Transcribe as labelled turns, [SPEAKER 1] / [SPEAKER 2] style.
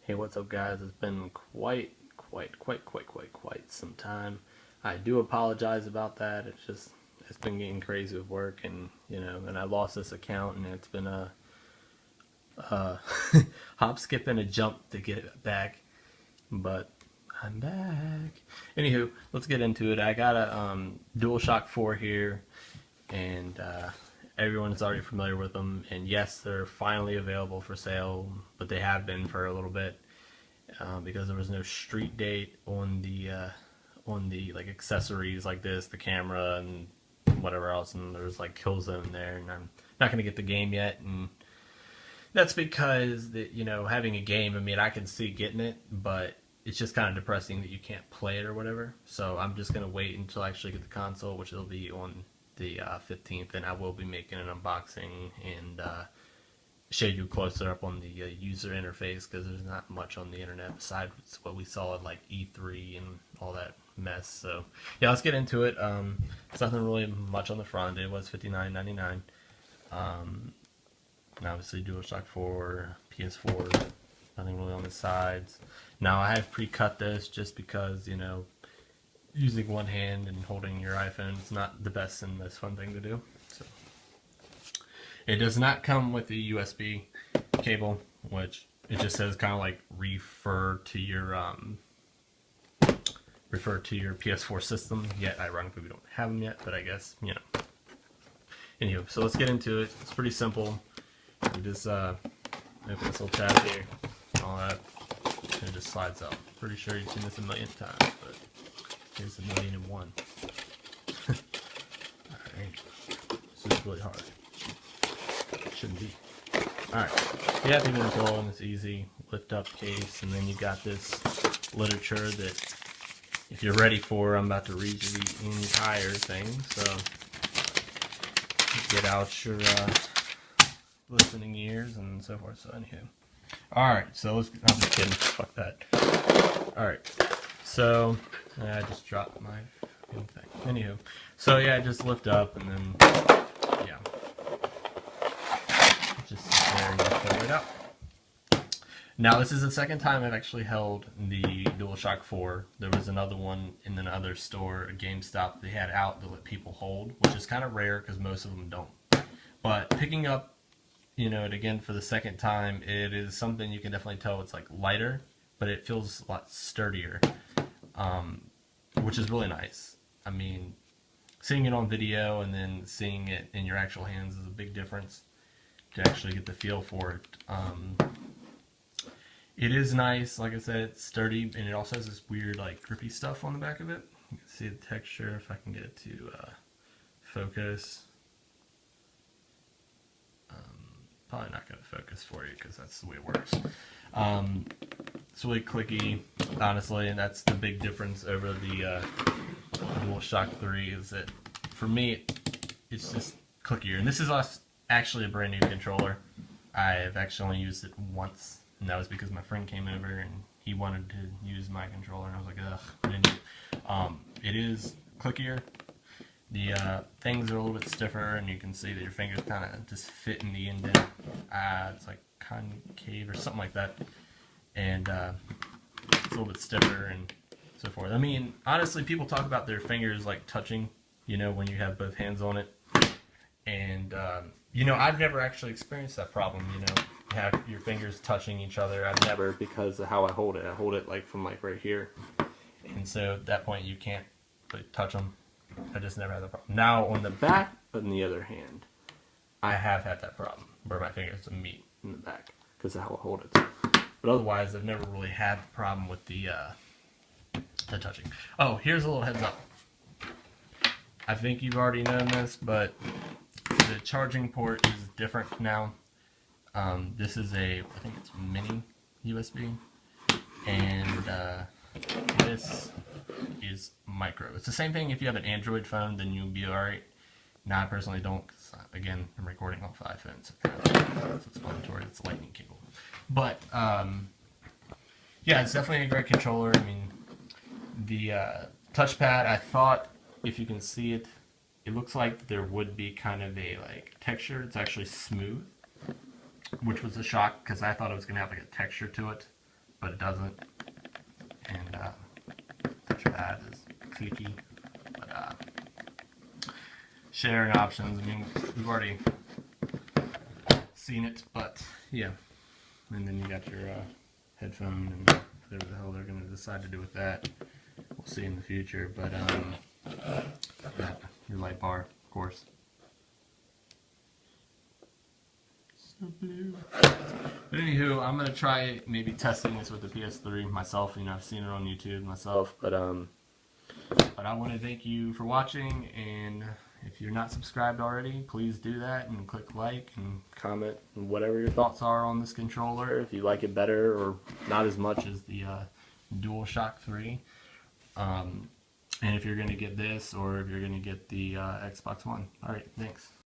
[SPEAKER 1] Hey, what's up, guys? It's been quite some time. I do apologize about that. It's been getting crazy with work, and and I lost this account, and it's been a hop, skip, and a jump to get it back. But I'm back. Anywho, let's get into it. I got a Dualshock 4 here, and everyone's already familiar with them. And yes, they're finally available for sale, but they have been for a little bit. Because there was no street date on the like accessories like this, the camera and whatever else, and there's like kill zone there, and I'm not gonna get the game yet, and that's because having a game, I mean, I can see getting it, but it's just kind of depressing that you can't play it or whatever. So I'm just gonna wait until I actually get the console, which will be on the 15th, and I will be making an unboxing and show you closer up on the user interface, because there's not much on the internet besides what we saw at like E3 and all that mess. So yeah, let's get into it. There's nothing really much on the front. It was $59.99. Obviously DualShock 4, PS4, nothing really on the sides. Now I have pre-cut this just because using one hand and holding your iPhone is not the best and most fun thing to do. So it does not come with a USB cable, which it just says kind of like refer to your PS4 system. Yet ironically we don't have them yet, but I guess Anywho, so let's get into it. It's pretty simple. You just open this little tab here, all that, and it just slides up. Pretty sure you've seen this a million times, but here's a million and one. Alright, this is really hard. Shouldn't be. Alright, you have the control, and it's easy. Lift up case, and then you got this literature that, if you're ready for, I'm about to read you the entire thing. So get out your listening ears and so forth. So anywho, alright, so I'm just kidding. Fuck that. Alright, so I just dropped my thing. Anywho, so yeah, just lift up, and then yeah. Just sit there and just pull it out. Now this is the second time I've actually held the DualShock 4. There was another one in another store, a GameStop, they had out to let people hold, which is kind of rare because most of them don't. But picking up, it again for the second time, it is something you can definitely tell it's like lighter, but it feels a lot sturdier, which is really nice. I mean, seeing it on video and then seeing it in your actual hands is a big difference to actually get the feel for it. It is nice, like I said, it's sturdy, and it also has this weird like grippy stuff on the back of it. You can see the texture if I can get it to focus. Probably not going to focus for you because that's the way it works. It's really clicky, honestly, and that's the big difference over the DualShock 3, is that for me it's just clickier. And this is actually a brand new controller. I've actually only used it once, and that was because my friend came over and he wanted to use my controller, and I was like, ugh, I didn't do it. It is clickier. The things are a little bit stiffer, and you can see that your fingers kind of just fit in the indent. It's like concave or something like that, and it's a little bit stiffer and so forth. I mean, honestly, people talk about their fingers like touching, when you have both hands on it, and I've never actually experienced that problem. Have your fingers touching each other. I've never, because of how I hold it. I hold it like from like right here, and so at that point you can't really touch them. I just never had that problem. Now on the back, on the other hand, I have had that problem where my fingers meet in the back because of how I hold it. But otherwise, I've never really had the problem with the touching. Oh, here's a little heads up. I think you've already known this, but the charging port is different now. This is I think it's mini USB, and this is micro. It's the same thing if you have an Android phone, then you'll be alright. Now I personally don't, because again, I'm recording off iPhone, so it's explanatory, it's a lightning cable. But yeah, it's definitely a great controller. I mean, the touchpad, I thought, if you can see it, it looks like there would be kind of a like texture. It's actually smooth, which was a shock because I thought it was going to have like a texture to it. but it doesn't. And touchpad is clicky. But sharing options, I mean, we've already seen it, but yeah. And then you got your headphone and whatever the hell they're going to decide to do with that. We'll see in the future, but yeah, your light bar, of course. So blue. But anywho, I'm gonna try maybe testing this with the PS3 myself. You know, I've seen it on YouTube myself, but I want to thank you for watching, and if you're not subscribed already, please do that and click like and comment whatever your thoughts are on this controller. If you like it better or not as much as the Dualshock 3. And if you're going to get this or if you're going to get the Xbox One. Alright, thanks.